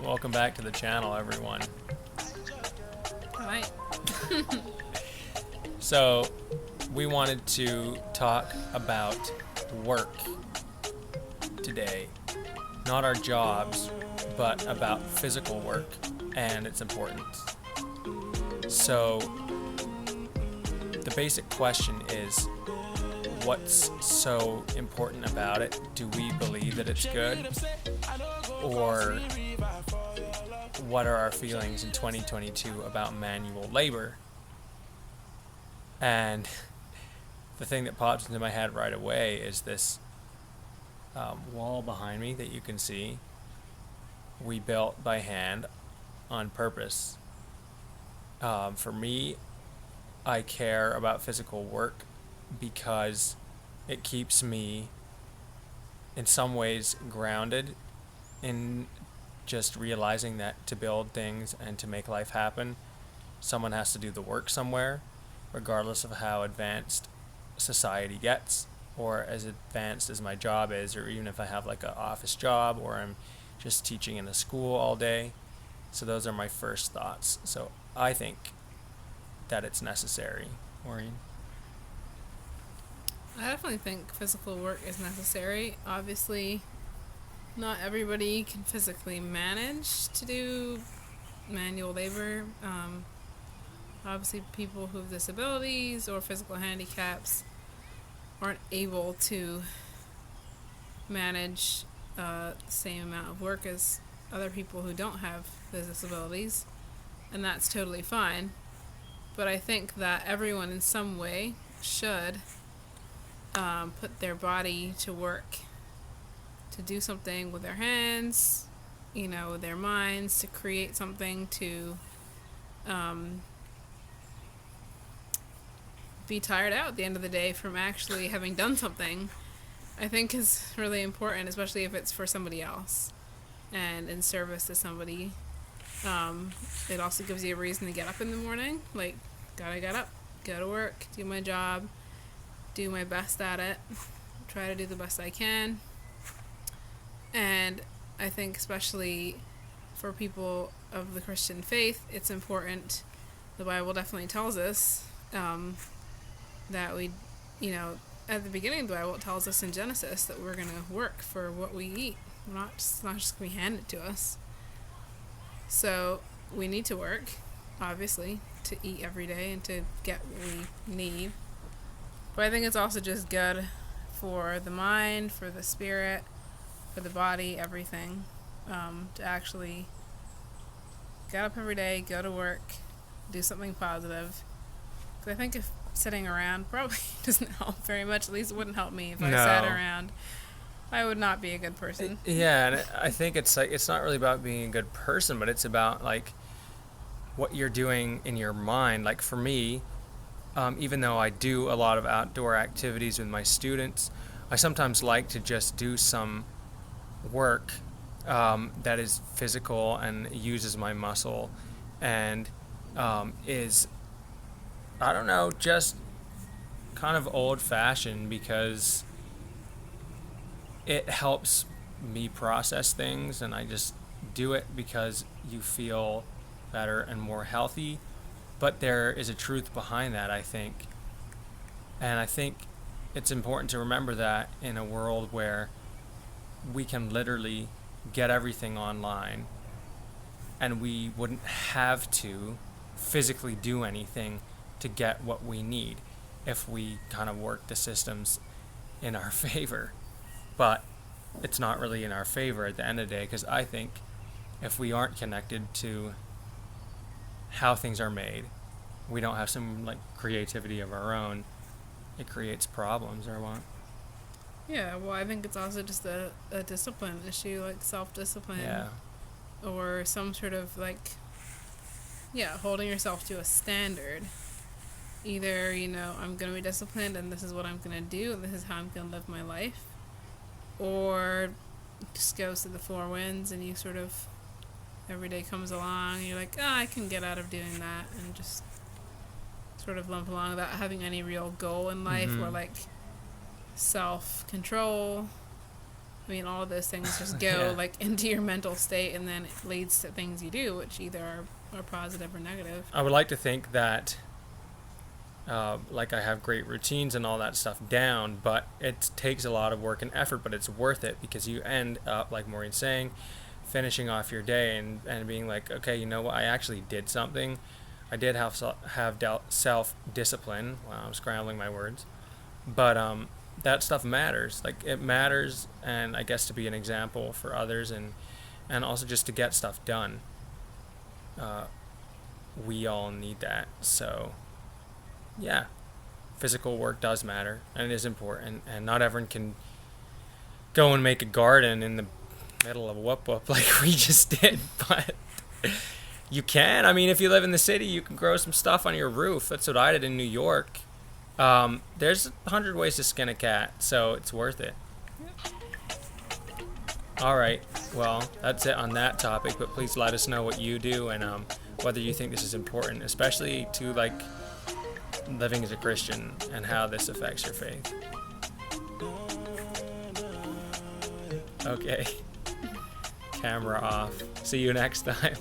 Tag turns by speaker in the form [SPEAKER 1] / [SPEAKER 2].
[SPEAKER 1] Welcome back to the channel, everyone.
[SPEAKER 2] Alright.
[SPEAKER 1] So, we wanted to talk about work today. Not our jobs, but about physical work and its importance. So, the basic question is, what's so important about it? Do we believe that it's good? Or what are our feelings in 2022 about manual labor? And the thing that pops into my head right away is this wall behind me that you can see. We built by hand on purpose. For me, I care about physical work because it keeps me in some ways grounded in just realizing that to build things and to make life happen, someone has to do the work somewhere, regardless of how advanced society gets, or as advanced as my job is, or even if I have like an office job or I'm just teaching in a school all day. So those are my first thoughts. So I think that it's necessary. Maureen?
[SPEAKER 2] I definitely think physical work is necessary. Obviously, not everybody can physically manage to do manual labor. Obviously, people who have disabilities or physical handicaps aren't able to manage the same amount of work as other people who don't have those disabilities, and that's totally fine. But I think that everyone in some way should put their body to work, to do something with their hands, with their minds, to create something, to be tired out at the end of the day from actually having done something, I think is really important, especially if it's for somebody else and in service to somebody. It also gives you a reason to get up in the morning, like, gotta get up, go to work, do my job, do my best at it, try to do the best I can. And I think especially for people of the Christian faith, it's important. The Bible definitely tells us that we, at the beginning of the Bible, it tells us in Genesis that we're going to work for what we eat. We're not just going to be handed to us. So we need to work, obviously, to eat every day and to get what we need. But I think it's also just good for the mind, for the spirit, for the body, everything, to actually get up every day, go to work, do something positive. Because I think if sitting around probably doesn't help very much, at least it wouldn't help me if I sat around. I would not be a good person.
[SPEAKER 1] Yeah, and I think it's like, it's not really about being a good person, but it's about like what you're doing in your mind. Like for me, even though I do a lot of outdoor activities with my students, I sometimes like to just do some work that is physical and uses my muscle and is, I don't know, just kind of old-fashioned because it helps me process things, and I just do it because you feel better and more healthy. But there is a truth behind that, I think. And I think it's important to remember that in a world where we can literally get everything online and we wouldn't have to physically do anything to get what we need if we kind of work the systems in our favor. But it's not really in our favor at the end of the day, because I think if we aren't connected to how things are made, we don't have some like creativity of our own, it creates problems or what.
[SPEAKER 2] Yeah, well, I think it's also just a discipline issue, like self-discipline.
[SPEAKER 1] Yeah.
[SPEAKER 2] Or some sort of holding yourself to a standard. Either, I'm going to be disciplined and this is what I'm going to do and this is how I'm going to live my life. Or just goes to the four winds and you sort of, every day comes along and you're like, I can get out of doing that, and just sort of limp along without having any real goal in life or like self-control. I mean, all of those things just go
[SPEAKER 1] Yeah.
[SPEAKER 2] like into your mental state, and then it leads to things you do, which either are positive or negative.
[SPEAKER 1] I would like to think that like I have great routines and all that stuff down, but it takes a lot of work and effort, but it's worth it because you end up, like Maureen's saying, finishing off your day and being like, okay, you know what, I actually did something. I did have self-discipline. Wow, I'm scrambling my words. But that stuff matters. Like, it matters, and I guess to be an example for others, and also just to get stuff done. We all need that. So yeah, physical work does matter and it is important, and not everyone can go and make a garden in the middle of whoop whoop like we just did, but you can. I mean, if you live in the city, you can grow some stuff on your roof. That's what I did in New York. There's 100 ways to skin a cat, so it's worth it. All right, well, that's it on that topic, but please let us know what you do and whether you think this is important, especially to like living as a Christian and how this affects your faith. Okay. Camera off. See you next time.